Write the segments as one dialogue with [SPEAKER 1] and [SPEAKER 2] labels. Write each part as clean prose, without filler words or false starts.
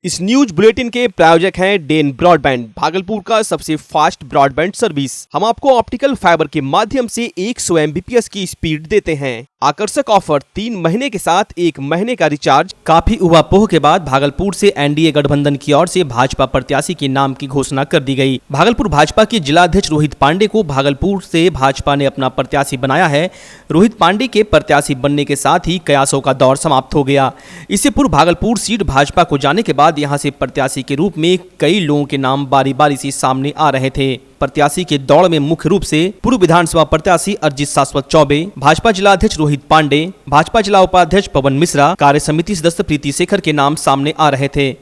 [SPEAKER 1] इस news bulletin के प्रायोजक हैं डेन ब्रॉडबैंड, भागलपुर का सबसे फास्ट ब्रॉडबैंड सर्विस। हम आपको ऑप्टिकल फाइबर के माध्यम से 100 Mbps की स्पीड देते हैं। आकर्षक ऑफर 3 महीने के साथ 1 महीने का रिचार्ज। काफी उबापोह के बाद भागलपुर से एनडीए गठबंधन की ओर से भाजपा प्रत्याशी के नाम की घोषणा कर दी गई। भागलपुर भाजपा के जिलाध्यक्ष रोहित पांडे को भागलपुर से भाजपा ने अपना प्रत्याशी बनाया है। रोहित पांडे के प्रत्याशी बनने के साथ ही कयासों का दौर समाप्त हो गया। इससे पूर्व भागलपुर सीट भाजपा को जाने के बाद यहां से प्रत्याशी के रूप में कई लोगों के नाम बारी बारी से सामने आ रहे थे। प्रत्याशी के दौड़ में मुख्य रूप से पूर्व विधानसभा प्रत्याशी अरजीत शाश्वत चौबे, भाजपा जिला अध्यक्ष रोहित पांडे, भाजपा जिला उपाध्यक्ष पवन मिश्रा, कार्य समिति सदस्य प्रीति शेखर के नाम सामने आ रहे थे।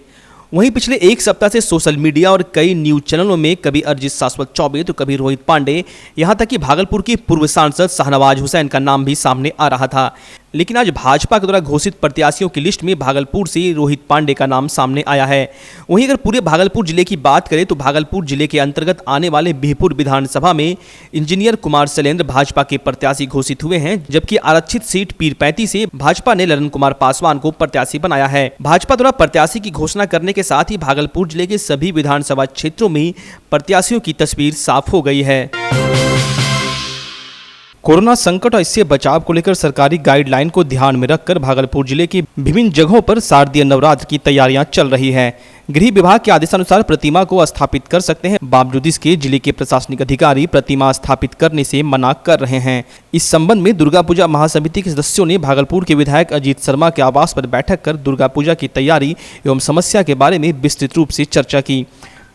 [SPEAKER 1] वहीं पिछले एक सप्ताह से सोशल मीडिया और कई न्यूज चैनलों में कभी अरजीत शाश्वत चौबे तो कभी रोहित पांडे, यहां तक कि भागलपुर की पूर्व सांसद शाहनवाज हुसैन का नाम भी सामने आ रहा था। लेकिन आज भाजपा के द्वारा घोषित प्रत्याशियों की लिस्ट में भागलपुर से रोहित पांडे का नाम सामने आया है। वहीं अगर पूरे भागलपुर जिले की बात करें तो भागलपुर जिले के अंतर्गत आने वाले बिहपुर विधानसभा में इंजीनियर कुमार शैलेंद्र भाजपा के प्रत्याशी घोषित हुए हैं, जबकि आरक्षित सीट पीरपैंती से भाजपा ने ललन कुमार पासवान को प्रत्याशी बनाया है। भाजपा द्वारा प्रत्याशी की घोषणा करने के साथ ही भागलपुर जिले के सभी विधानसभा क्षेत्रों में प्रत्याशियों की तस्वीर साफ हो गई है। कोरोना संकट और इससे बचाव को लेकर सरकारी गाइडलाइन को ध्यान में रखकर भागलपुर जिले की विभिन्न जगहों पर शारदीय नवरात्र की तैयारियां चल रही हैं। गृह विभाग के आदेशानुसार प्रतिमा को स्थापित कर सकते हैं, बावजूद इसके जिले के प्रशासनिक अधिकारी प्रतिमा स्थापित करने से मना कर रहे हैं। इस संबंध में दुर्गा पूजा महासमिति के सदस्यों ने भागलपुर के विधायक अजीत शर्मा के आवास पर बैठक कर दुर्गा पूजा की तैयारी एवं समस्या के बारे में विस्तृत रूप से चर्चा की।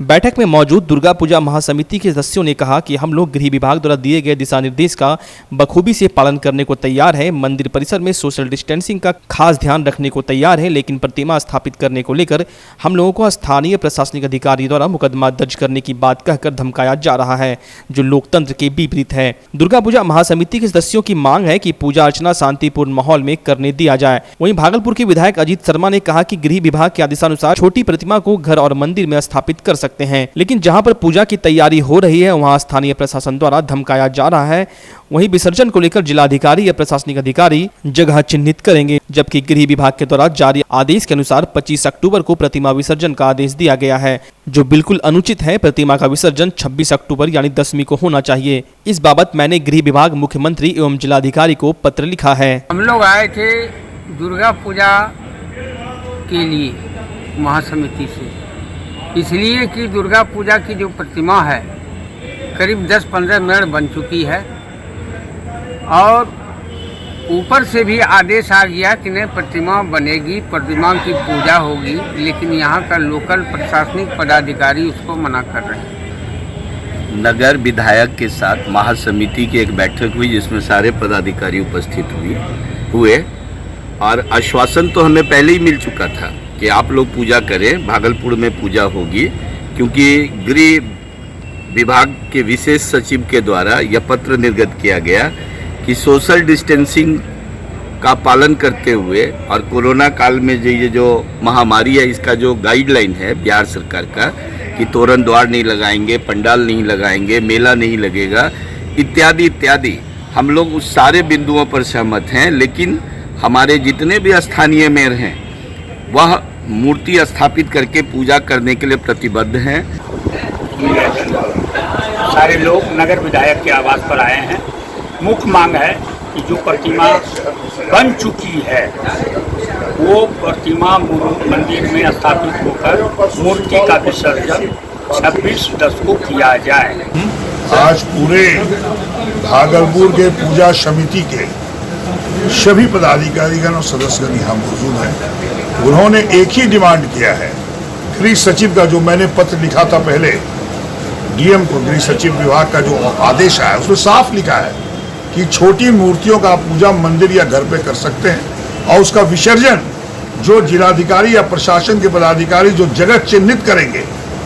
[SPEAKER 1] बैठक में मौजूद दुर्गा पूजा महासमिति के सदस्यों ने कहा कि हम लोग गृह विभाग द्वारा दिए गए दिशा निर्देश का बखूबी से पालन करने को तैयार है। मंदिर परिसर में सोशल डिस्टेंसिंग का खास ध्यान रखने को तैयार है, लेकिन प्रतिमा स्थापित करने को लेकर हम लोगों को स्थानीय प्रशासनिक अधिकारी द्वारा मुकदमा दर्ज करने की बात कहकर धमकाया जा रहा है, जो लोकतंत्र के विपरीत है। दुर्गा पूजा महासमिति के सदस्यों की मांग है कि पूजा अर्चना शांतिपूर्ण माहौल में करने दिया जाए। वहीं भागलपुर के विधायक अजीत शर्मा ने कहा कि गृह विभाग के आदेशानुसार छोटी प्रतिमा को घर और मंदिर में स्थापित कर सकते हैं, लेकिन जहां पर पूजा की तैयारी हो रही है वहां स्थानीय प्रशासन द्वारा धमकाया जा रहा है। वहीं विसर्जन को लेकर जिलाधिकारी या प्रशासनिक अधिकारी जगह चिन्हित करेंगे, जबकि गृह विभाग के द्वारा जारी आदेश के अनुसार 25 अक्टूबर को प्रतिमा विसर्जन का आदेश दिया गया है, जो बिल्कुल अनुचित है। प्रतिमा का विसर्जन 26 अक्टूबर यानी 10वीं को होना चाहिए। इस बाबत मैंने गृह विभाग, मुख्यमंत्री एवं जिलाधिकारी को पत्र लिखा है।
[SPEAKER 2] हम लोग आए थे दुर्गा पूजा के लिए महासमिति से, इसलिए कि दुर्गा पूजा की जो प्रतिमा है करीब 10-15 मिनट बन चुकी है और ऊपर से भी आदेश आ गया कि नहीं प्रतिमा बनेगी, प्रतिमा की पूजा होगी, लेकिन यहाँ का लोकल प्रशासनिक पदाधिकारी उसको मना कर रहे हैं।
[SPEAKER 3] नगर विधायक के साथ महासमिति की एक बैठक हुई जिसमें सारे पदाधिकारी उपस्थित हुए और आश्वासन तो हमें पहले ही मिल चुका था कि आप लोग पूजा करें, भागलपुर में पूजा होगी, क्योंकि गृह विभाग के विशेष सचिव के द्वारा यह पत्र निर्गत किया गया कि सोशल डिस्टेंसिंग का पालन करते हुए और कोरोना काल में जो महामारी है इसका जो गाइडलाइन है बिहार सरकार का कि तोरण द्वार नहीं लगाएंगे, पंडाल नहीं लगाएंगे, मेला नहीं लगेगा, इत्यादि इत्यादि, हम लोग उस सारे बिंदुओं पर सहमत हैं। लेकिन हमारे जितने भी स्थानीय मेयर हैं वह मूर्ति स्थापित करके पूजा करने के लिए प्रतिबद्ध हैं।
[SPEAKER 4] सारे लोग नगर विधायक के आवास पर आए हैं। मुख्य मांग है कि जो प्रतिमा बन चुकी है वो प्रतिमा मंदिर में स्थापित होकर मूर्ति का विसर्जन 26/10 को किया जाए।
[SPEAKER 5] आज पूरे भागलपुर के पूजा समिति के सभी पदाधिकारीगण और सदस्यगण यहाँ मौजूद हैं। उन्होंने एक ही डिमांड किया है, गृह सचिव का जो मैंने पत्र लिखा था पहले डीएम को, गृह सचिव विभाग का जो आदेश आया उसमें साफ लिखा है कि छोटी मूर्तियों का पूजा मंदिर या घर पे कर सकते हैं और उसका विसर्जन जो जिलाधिकारी या प्रशासन के पदाधिकारी जो जगह चिन्हित करेंगे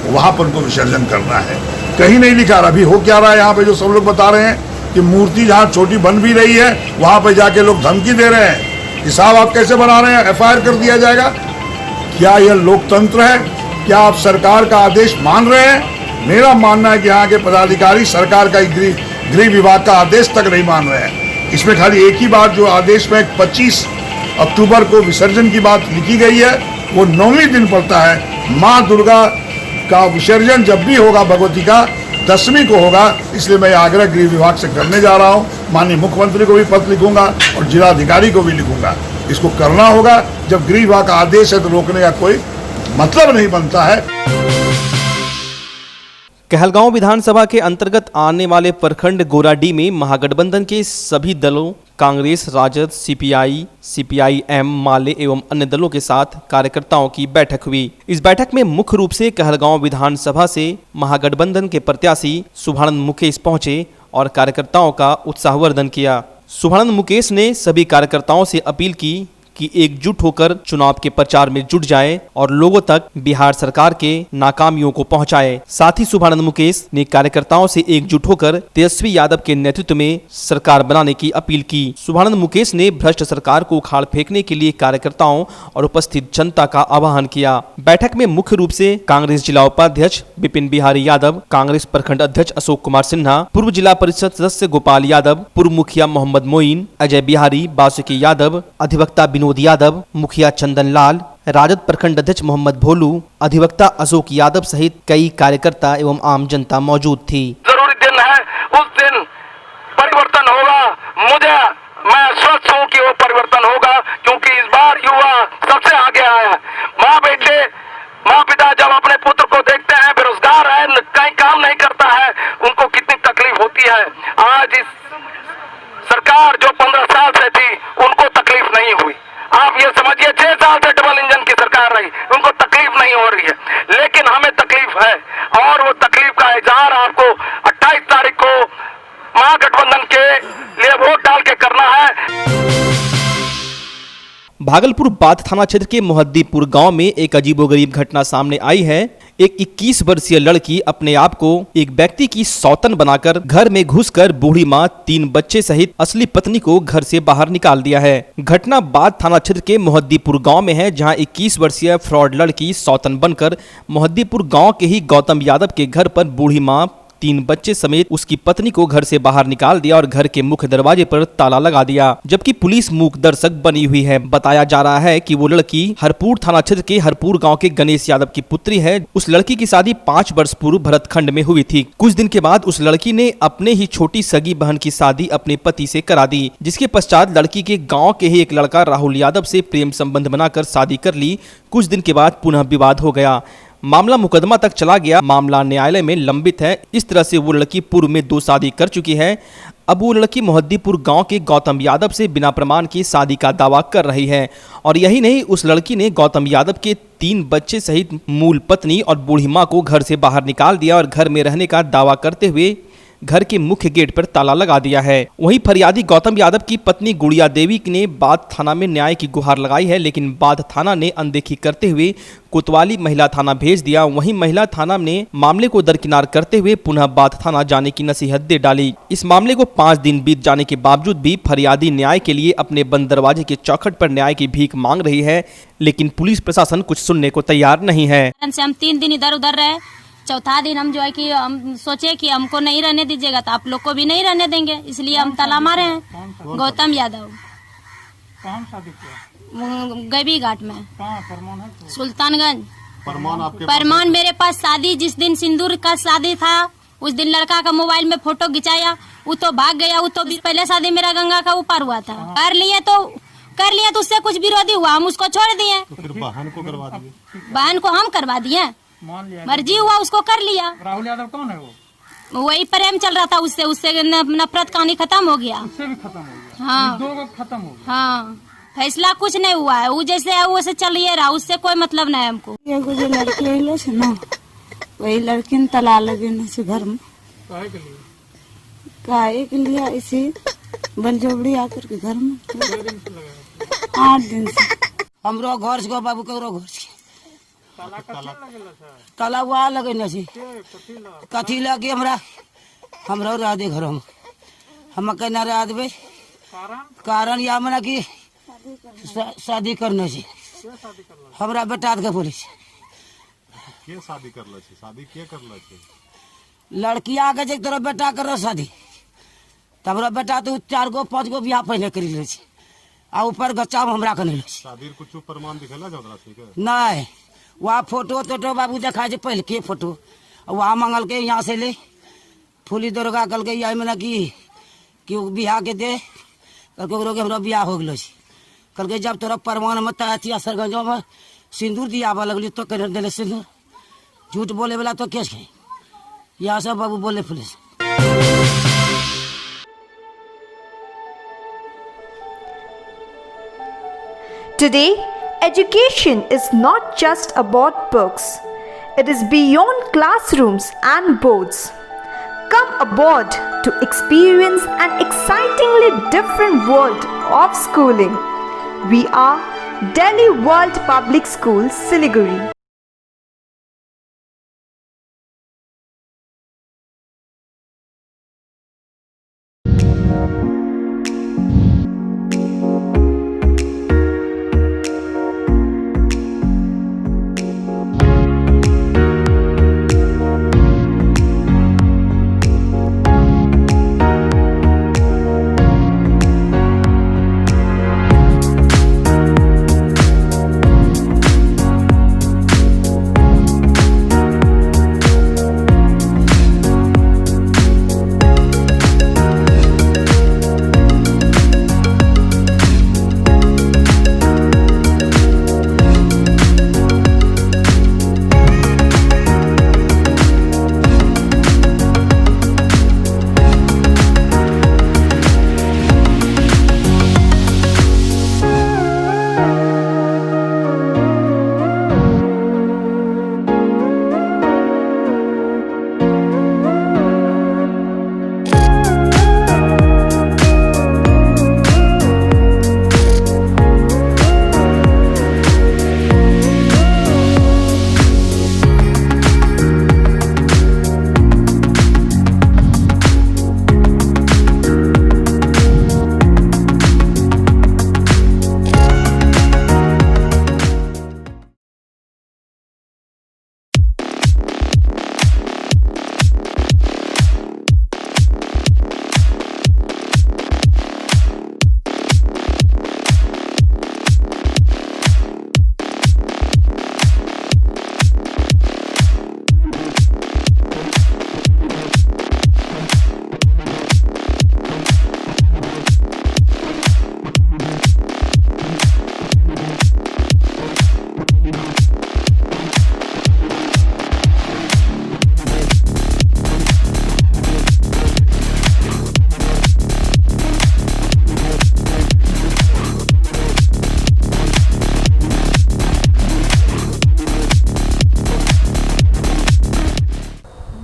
[SPEAKER 5] वहां पर उनको विसर्जन करना है। कहीं नहीं लिखा। अभी हो क्या रहा है यहाँ पे जो सब लोग बता रहे हैं कि मूर्ति जहाँ छोटी बन भी रही है वहां पे जाके लोग धमकी दे रहे हैं कि साहब आप कैसे बना रहे हैं, FIR कर दिया जाएगा। क्या यह लोकतंत्र है? क्या आप सरकार का आदेश मान रहे हैं? मेरा मानना है कि यहाँ के पदाधिकारी सरकार का गृह विभाग का आदेश तक नहीं मान रहे हैं। इसमें खाली एक ही बात, जो आदेश में 25 अक्टूबर को विसर्जन की बात लिखी गई है वो 9वें दिन पड़ता है। माँ दुर्गा का विसर्जन जब भी होगा भगवती का 10वीं को होगा, इसलिए मैं आग्रह गृह विभाग से करने जा रहा हूँ। माननीय मुख्यमंत्री को भी पत्र लिखूंगा और जिलाधिकारी को भी लिखूंगा। इसको करना होगा। जब गृह विभाग का आदेश है तो रोकने का कोई मतलब नहीं बनता है।
[SPEAKER 1] कहलगांव विधानसभा के अंतर्गत आने वाले प्रखंड गोराडीह में महागठबंधन के सभी दलों कांग्रेस, राजद, सीपीआई, सीपीआईएम, माले एवं अन्य दलों के साथ कार्यकर्ताओं की बैठक हुई। इस बैठक में मुख्य रूप से कहलगांव विधानसभा से महागठबंधन के प्रत्याशी शुभानंद मुकेश पहुंचे और कार्यकर्ताओं का उत्साहवर्धन किया। शुभानंद मुकेश ने सभी कार्यकर्ताओं से अपील की कि एकजुट होकर चुनाव के प्रचार में जुट जाएं और लोगों तक बिहार सरकार के नाकामियों को पहुंचाएं। साथ ही शुभानंद मुकेश ने कार्यकर्ताओं से एकजुट होकर तेजस्वी यादव के नेतृत्व में सरकार बनाने की अपील की। शुभानंद मुकेश ने भ्रष्ट सरकार को उखाड़ फेंकने के लिए कार्यकर्ताओं और उपस्थित जनता का आह्वान किया। बैठक में मुख्य रूप से कांग्रेस जिला उपाध्यक्ष विपिन बिहारी यादव, कांग्रेस प्रखंड अध्यक्ष अशोक कुमार सिन्हा, पूर्व जिला परिषद सदस्य गोपाल यादव, पूर्व मुखिया मोहम्मद मोइन, अजय बिहारी, बासुकी यादव, अधिवक्ता विनोद यादव, मुखिया चंदन लाल, राजद प्रखंड अध्यक्ष मोहम्मद भोलू, अधिवक्ता अशोक यादव सहित कई कार्यकर्ता एवं आम जनता मौजूद थी।
[SPEAKER 6] जरूरी दिन है, उस दिन परिवर्तन होगा। मैं स्वस्थ हूँ कि वो परिवर्तन होगा, क्योंकि इस बार युवा सबसे आगे आया है। माँ पिता जब अपने पुत्र को देखते हैं बेरोजगार है, कहीं काम नहीं करता है, उनको कितनी तकलीफ होती है। आज इस सरकार जो 15 साल से थी उनको तकलीफ नहीं हुई। आप ये समझिए 6 साल से डबल इंजन की सरकार रही, उनको तकलीफ नहीं हो रही है, लेकिन हमें तकलीफ है। और वो तकलीफ का इजहार आपको 28 तारीख को महागठबंधन के लिए वोट डाल के करना है।
[SPEAKER 1] भागलपुर बाथ थाना क्षेत्र के मोहद्दीपुर गांव में एक अजीबोगरीब घटना सामने आई है। एक 21 वर्षीय लड़की अपने आप को एक व्यक्ति की सौतन बनाकर घर में घुसकर बूढ़ी मां, 3 बच्चे सहित असली पत्नी को घर से बाहर निकाल दिया है। घटना बाथ थाना क्षेत्र के मोहद्दीपुर गांव में है, जहां 21 वर्षीय फ्रॉड लड़की सौतन बनकर मोहद्दीपुर गांव के ही गौतम यादव के घर पर बूढ़ी मां, 3 बच्चे समेत उसकी पत्नी को घर से बाहर निकाल दिया और घर के मुख्य दरवाजे पर ताला लगा दिया, जबकि पुलिस मूक दर्शक बनी हुई है। बताया जा रहा है कि वो लड़की हरपुर थाना क्षेत्र के हरपुर गांव के गणेश यादव की पुत्री है। उस लड़की की शादी 5 वर्ष पूर्व भरतखंड में हुई थी। कुछ दिन के बाद उस लड़की ने अपने ही छोटी सगी बहन की शादी अपने पति से करा दी, जिसके पश्चात लड़की के गाँव के ही एक लड़का राहुल यादव से प्रेम संबंध बनाकर शादी कर ली। कुछ दिन के बाद पुनः विवाद हो गया, मामला मुकदमा तक चला गया। मामला न्यायालय में लंबित है। इस तरह से वो लड़की पूर्व में 2 शादी कर चुकी है। अब वो लड़की मोहद्दीपुर गांव के गौतम यादव से बिना प्रमाण की शादी का दावा कर रही है। और यही नहीं, उस लड़की ने गौतम यादव के 3 बच्चे सहित मूल पत्नी और बूढ़ी मां को घर से बाहर निकाल दिया और घर में रहने का दावा करते हुए घर के मुख्य गेट पर ताला लगा दिया है। वहीं फरियादी गौतम यादव की पत्नी गुड़िया देवी ने बाथ थाना में न्याय की गुहार लगाई है, लेकिन बाथ थाना ने अनदेखी करते हुए कोतवाली महिला थाना भेज दिया। वहीं महिला थाना ने मामले को दरकिनार करते हुए पुनः बाथ थाना जाने की नसीहत दे डाली। इस मामले को 5 दिन बीत जाने के बावजूद भी फरियादी न्याय के लिए अपने बंद दरवाजे के चौखट पर न्याय की भीख मांग रही है, लेकिन पुलिस प्रशासन कुछ सुनने को तैयार नहीं है।
[SPEAKER 7] हम 3 दिन इधर उधर रहे, चौथा दिन हम जो है कि हम सोचे कि हमको नहीं रहने दीजिएगा तो आप लोग को भी नहीं रहने देंगे, इसलिए हम ताला मारे हैं। गौतम यादव गबी घाट में, सुल्तानगंज। परमान मेरे पास शादी, जिस दिन सिंदूर का शादी था उस दिन लड़का का मोबाइल में फोटो खिंचाया, वो तो भाग गया। वो तो पहले शादी मेरा गंगा का ऊपर हुआ था, कर लिए तो उससे कुछ विरोधी हुआ, हम उसको छोड़ दिए। तो फिर बहन को करवा दिए, बहन को हम करवा दिए, मर्जी हुआ उसको कर लिया।
[SPEAKER 2] राहुल यादव कौन है वो?
[SPEAKER 7] वही प्रेम चल रहा था उससे नफरत कहानी खत्म हो गया।
[SPEAKER 2] उससे भी खत्म हो गया।
[SPEAKER 7] हाँ,
[SPEAKER 2] 2 खत्म हो गया।
[SPEAKER 7] हाँ, फैसला कुछ नहीं हुआ है। वो जैसे है वो से चलिए रहा, उससे कोई मतलब नहीं है हमको।
[SPEAKER 8] एगो जो लड़की अइले छे ना, वही लड़की ने तला लगेने से घर में। काहे के लिए ऐसे बलजोबड़ी आकर के घर में 8 दिन से।
[SPEAKER 9] हमरो घर से बाबू करो घर से ताला हुआ लगे छी, कथी लगे हमरा रह दे घर में, हम कहना रह देवे। कारण या मना कि शादी करना छी, हमरा बेटा के बोले
[SPEAKER 10] के शादी करला छी, शादी के करला छी?
[SPEAKER 9] लड़की आगे जे तोरा बेटा कर शादी, तो हमरा बेटा तो 4 गो 5 गो बियाह पहले कर ले छी। आ ऊपर गच्चा में हमरा कने
[SPEAKER 10] शादी कुछ प्रमाण दिखेला जौरा ठीक है
[SPEAKER 9] नहीं वहाँ फोटो तो बाबू देखा जे पहले के फोटो वहाँ मंगल के यहाँ से ले फूली दुर्गा कल के यहाँ में कि बियाह के दे कल के हमरा बियाह हो गलो कल के जब तोरा प्रमाण में तैयार सरगंजो में सिंदूर दियाबा लगली तो कर दिले सिंदूर झूठ बोले वाला तो केस है यहाँ से बाबू बोले police.
[SPEAKER 11] Today, education is not just about books. It is beyond classrooms and boards. Come aboard to experience an excitingly different world of schooling. We are Delhi World Public School, Siliguri.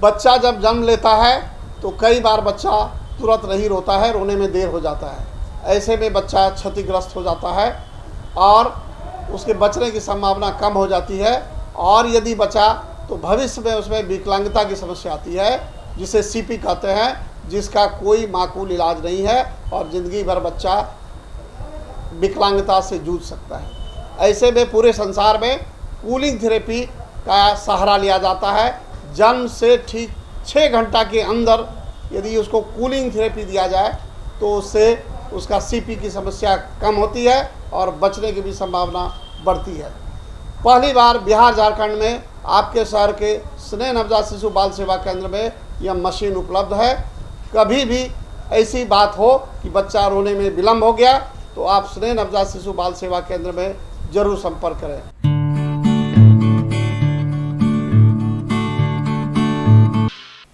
[SPEAKER 12] बच्चा जब जन्म लेता है तो कई बार बच्चा तुरंत नहीं रोता है, रोने में देर हो जाता है। ऐसे में बच्चा क्षतिग्रस्त हो जाता है और उसके बचने की संभावना कम हो जाती है। और यदि बचा तो भविष्य में उसमें विकलांगता की समस्या आती है, जिसे सीपी कहते हैं, जिसका कोई माकूल इलाज नहीं है और ज़िंदगी भर बच्चा विकलांगता से जूझ सकता है। ऐसे में पूरे संसार में कूलिंग थेरेपी का सहारा लिया जाता है। जन्म से ठीक 6 घंटा के अंदर यदि उसको कूलिंग थेरेपी दिया जाए तो उससे उसका सीपी की समस्या कम होती है और बचने की भी संभावना बढ़ती है। पहली बार बिहार झारखंड में आपके शहर के स्नेह नवजात शिशु बाल सेवा केंद्र में यह मशीन उपलब्ध है। कभी भी ऐसी बात हो कि बच्चा रोने में विलम्ब हो गया तो आप स्नेह नवजात शिशु बाल सेवा केंद्र में जरूर संपर्क करें।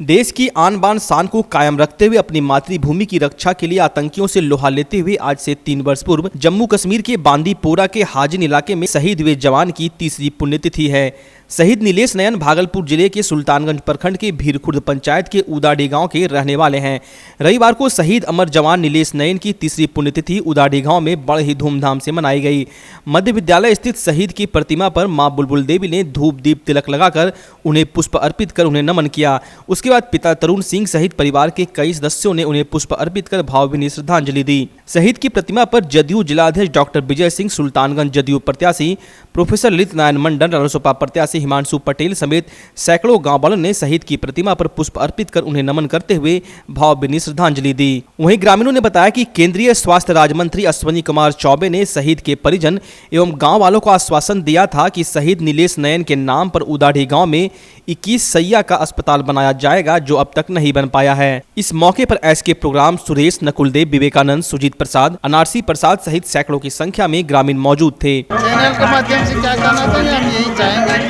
[SPEAKER 1] देश की आन बान शान को कायम रखते हुए अपनी मातृभूमि की रक्षा के लिए आतंकियों से लोहा लेते हुए आज से 3 वर्ष पूर्व जम्मू कश्मीर के बांदीपोरा के हाजिन इलाके में शहीद हुए जवान की तीसरी पुण्यतिथि है। शहीद नीलेश नयन भागलपुर जिले के सुल्तानगंज प्रखंड के भीरखुर्द पंचायत के उदाडी गांव के रहने वाले हैं। रविवार को शहीद अमर जवान नीलेश नयन की तीसरी पुण्यतिथि उदाडी गांव में बड़े ही धूमधाम से मनाई गई। मध्य विद्यालय स्थित शहीद की प्रतिमा पर मां बुलबुल देवी ने धूप दीप तिलक लगाकर उन्हें पुष्प अर्पित कर उन्हें नमन किया। उसके बाद पिता तरुण सिंह सहित परिवार के कई सदस्यों ने उन्हें पुष्प अर्पित कर भावभीनी श्रद्धांजलि दी। शहीद की प्रतिमा पर जदयू जिलाध्यक्ष डॉक्टर विजय सिंह, सुल्तानगंज जदयू प्रत्याशी प्रोफेसर ललित नारायण मंडल, रालोसपा प्रत्याशी हिमांशु पटेल समेत सैकड़ों गांव वालों ने शहीद की प्रतिमा पर पुष्प अर्पित कर उन्हें नमन करते हुए भावभीनी श्रद्धांजलि दी। वहीं ग्रामीणों ने बताया कि केंद्रीय स्वास्थ्य राज्य मंत्री अश्विनी कुमार चौबे ने शहीद के परिजन एवं गाँव वालों को आश्वासन दिया था कि शहीद नीलेश नयन के नाम पर उदाढ़ी गाँव में 21 सैया का अस्पताल बनाया जाएगा, जो अब तक नहीं बन पाया है। इस मौके पर एसके प्रोग्राम सुरेश, नकुलदेव, विवेकानंद, सुजीत प्रसाद, अनारसी प्रसाद सहित सैकड़ों की संख्या में ग्रामीण मौजूद थे।
[SPEAKER 13] चैनल के माध्यम से क्या कहना चाहिए, हम यही चाहेंगे कि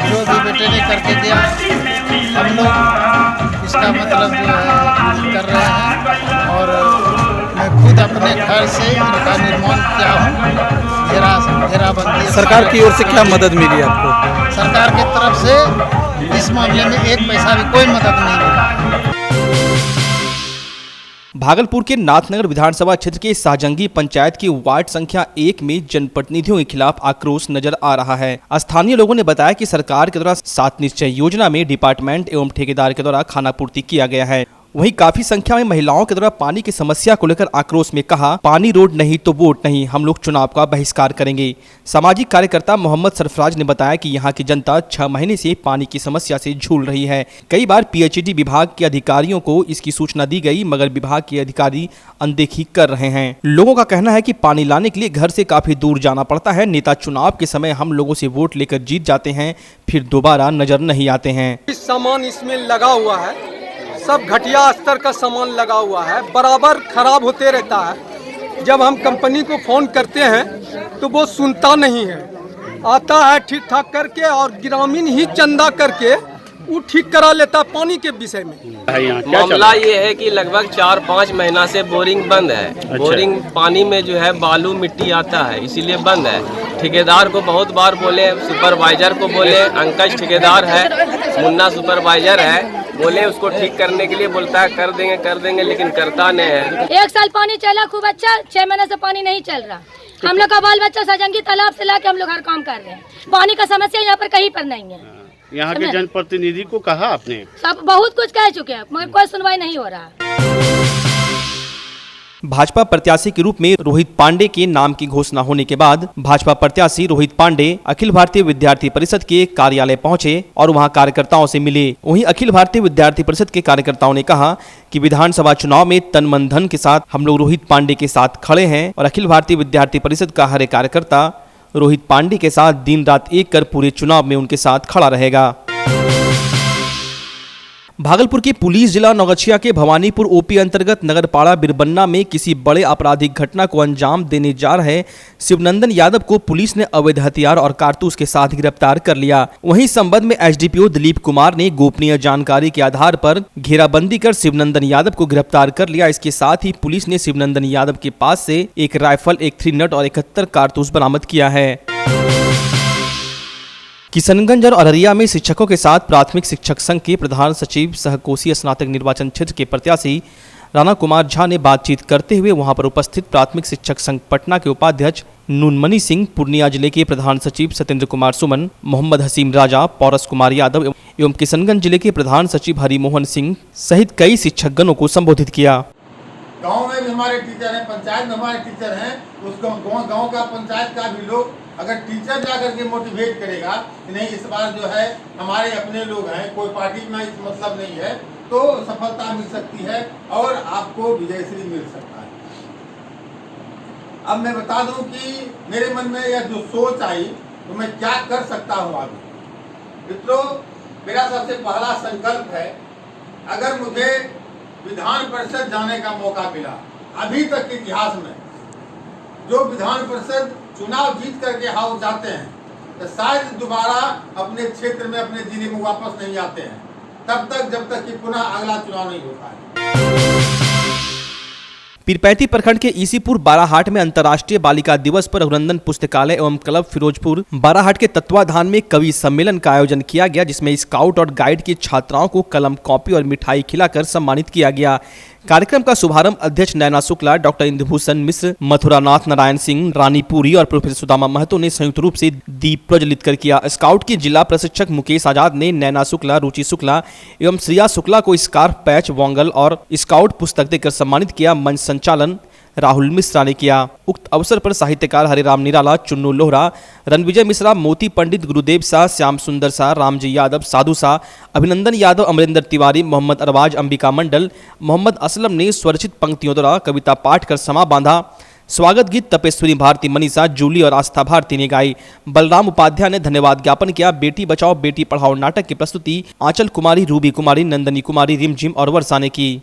[SPEAKER 13] जो भी बेटे ने करके दिया हम लोग इसका मतलब जो है कर रहे हैं। और मैं खुद अपने घर से इनका निर्माण किया हूँ। घेराबंदी
[SPEAKER 14] सरकार की ओर से क्या मदद मिली आपको?
[SPEAKER 13] सरकार की तरफ से इस मामले में एक पैसा भी कोई मदद नहीं मिला।
[SPEAKER 1] भागलपुर के नाथनगर विधानसभा क्षेत्र के शाहजंगी पंचायत की वार्ड संख्या 1 में जनप्रतिनिधियों के खिलाफ आक्रोश नजर आ रहा है। स्थानीय लोगों ने बताया कि सरकार के द्वारा 7 निश्चय योजना में डिपार्टमेंट एवं ठेकेदार के द्वारा खानापूर्ति किया गया है। वहीं काफी संख्या में महिलाओं के द्वारा पानी की समस्या को लेकर आक्रोश में कहा, पानी रोड नहीं तो वोट नहीं, हम लोग चुनाव का बहिष्कार करेंगे। सामाजिक कार्यकर्ता मोहम्मद सरफराज ने बताया कि यहाँ की जनता 6 महीने से पानी की समस्या से झूल रही है। कई बार पीएचईडी विभाग के अधिकारियों को इसकी सूचना दी गई, मगर विभाग के अधिकारी अनदेखी कर रहे हैं। लोगों का कहना है कि पानी लाने के लिए घर से काफी दूर जाना पड़ता है। नेता चुनाव के समय हम लोगों से वोट लेकर जीत जाते हैं, फिर दोबारा नजर नहीं आते हैं।
[SPEAKER 15] इस सामान इसमें लगा हुआ है, सब घटिया स्तर का सामान लगा हुआ है, बराबर खराब होते रहता है। जब हम कंपनी को फोन करते हैं तो वो सुनता नहीं है, आता है ठीक ठाक करके और ग्रामीण ही चंदा करके वो ठीक करा लेता है पानी के विषय में।
[SPEAKER 16] मामला ये है कि लगभग 4-5 महीना से बोरिंग बंद है। अच्छा। बोरिंग पानी में जो है बालू मिट्टी आता है, इसीलिए बंद है। ठेकेदार को बहुत बार बोले, सुपरवाइजर को बोले, अंकज ठेकेदार है, मुन्ना सुपरवाइजर है, बोले उसको ठीक करने के लिए, बोलता है कर देंगे लेकिन करता नहीं है।
[SPEAKER 7] 1 साल पानी चला खूब अच्छा, 6 महीने से पानी नहीं चल रहा। हम लोग का बाल बच्चा शाहजंगी तालाब से लाके हम लोग हर काम कर रहे हैं। पानी का समस्या यहाँ पर कहीं पर नहीं है।
[SPEAKER 14] यहाँ के जनप्रतिनिधि को कहा आपने?
[SPEAKER 7] सब बहुत कुछ कह चुके हैं, मगर कोई सुनवाई नहीं हो रहा।
[SPEAKER 1] भाजपा प्रत्याशी के रूप में रोहित पांडे के नाम की घोषणा होने के बाद भाजपा प्रत्याशी रोहित पांडे अखिल भारतीय विद्यार्थी परिषद के कार्यालय पहुंचे और वहां कार्यकर्ताओं से मिले। वहीं अखिल भारतीय विद्यार्थी परिषद के कार्यकर्ताओं ने कहा कि विधानसभा चुनाव में तन मन धन के साथ हम लोग रोहित पांडे के साथ खड़े हैं और अखिल भारतीय विद्यार्थी परिषद का हर एक कार्यकर्ता रोहित पांडे के साथ दिन रात एक कर पूरे चुनाव में उनके साथ खड़ा रहेगा। भागलपुर की पुलिस जिला नौगछिया के भवानीपुर ओपी अंतर्गत नगरपाड़ा बिरबन्ना में किसी बड़े आपराधिक घटना को अंजाम देने जा रहे शिवनंदन यादव को पुलिस ने अवैध हथियार और कारतूस के साथ गिरफ्तार कर लिया। वहीं संबंध में एसडीपीओ दिलीप कुमार ने गोपनीय जानकारी के आधार पर घेराबंदी कर शिवनंदन यादव को गिरफ्तार कर लिया। इसके साथ ही पुलिस ने शिवनंदन यादव के पास से एक राइफल, एक 3 नट और 71 कारतूस बरामद किया है। किशनगंज और अररिया में शिक्षकों के साथ प्राथमिक शिक्षक संघ के प्रधान सचिव सह कोसीय स्नातक निर्वाचन क्षेत्र के प्रत्याशी राणा कुमार झा ने बातचीत करते हुए वहां पर उपस्थित प्राथमिक शिक्षक संघ पटना के उपाध्यक्ष नूनमणि सिंह, पूर्णिया जिले के प्रधान सचिव सत्येंद्र कुमार सुमन, मोहम्मद हसीम राजा, पौरस कुमार यादव एवं किशनगंज जिले के प्रधान सचिव हरिमोहन सिंह सहित कई शिक्षकगणों को संबोधित किया।
[SPEAKER 17] गाँव में भी हमारे टीचर हैं, पंचायत में हमारे टीचर हैं, उस गाँव का पंचायत का भी लोग अगर टीचर जाकर के मोटिवेट करेगा कि नहीं इस बार जो है हमारे अपने लोग हैं, कोई पार्टी में इस मतलब नहीं है, तो सफलता मिल सकती है और आपको विजयश्री मिल सकता है। अब मैं बता दूं कि मेरे मन में यह जो सोच आई तो मैं क्या कर सकता हूं आगे। मित्रों, मेरा सबसे पहला संकल्प है, अगर मुझे विधान परिषद जाने का मौका मिला, अभी तक के इतिहास में जो विधान परिषद चुनाव जीत करके हाउस जाते हैं तो शायद दोबारा अपने क्षेत्र में अपने जिले में वापस नहीं आते हैं, तब तक जब तक कि पुनः अगला चुनाव नहीं होता है।
[SPEAKER 1] पीरपैंती प्रखंड के ईसीपुर बाराहाट में अंतर्राष्ट्रीय बालिका दिवस पर रघुनंदन पुस्तकालय एवं क्लब फिरोजपुर बाराहाट के तत्वाधान में कवि सम्मेलन का आयोजन किया गया, जिसमें स्काउट और गाइड की छात्राओं को कलम, कॉपी और मिठाई खिलाकर सम्मानित किया गया। कार्यक्रम का शुभारंभ अध्यक्ष नैना शुक्ला, डॉक्टर इंदुभूषण मिश्र, मथुरानाथ नारायण सिंह, रानी पुरी और प्रोफेसर सुदामा महतो ने संयुक्त रूप से दीप प्रज्वलित कर किया। स्काउट के जिला प्रशिक्षक मुकेश आजाद ने नैना शुक्ला, रुचि शुक्ला एवं श्रिया शुक्ला को स्कार्फ, पैच, वोंगल और स्काउट पुस्तक देकर सम्मानित किया। मंच संचालन राहुल मिश्रा ने किया। उक्त अवसर पर साहित्यकार हरिराम निराला, चुन्नू लोहरा, रणविजय मिश्रा, मोती पंडित, गुरुदेव शाह, श्याम सुंदर शाह, रामजी यादव, साधु शाह, अभिनंदन यादव, अमरिंदर तिवारी, मोहम्मद अरबाज, अंबिका मंडल, मोहम्मद असलम ने स्वरचित पंक्तियों द्वारा कविता पाठ कर समा बांधा। स्वागत गीत तपेश्वरी भारती, मनीषा, जूली और आस्था भारती ने गाई। बलराम उपाध्याय ने धन्यवाद ज्ञापन किया। बेटी बचाओ बेटी पढ़ाओ नाटक की प्रस्तुति आंचल कुमारी, रूबी कुमारी, नंदनी कुमारी, रिमझिम और वर्षा ने की।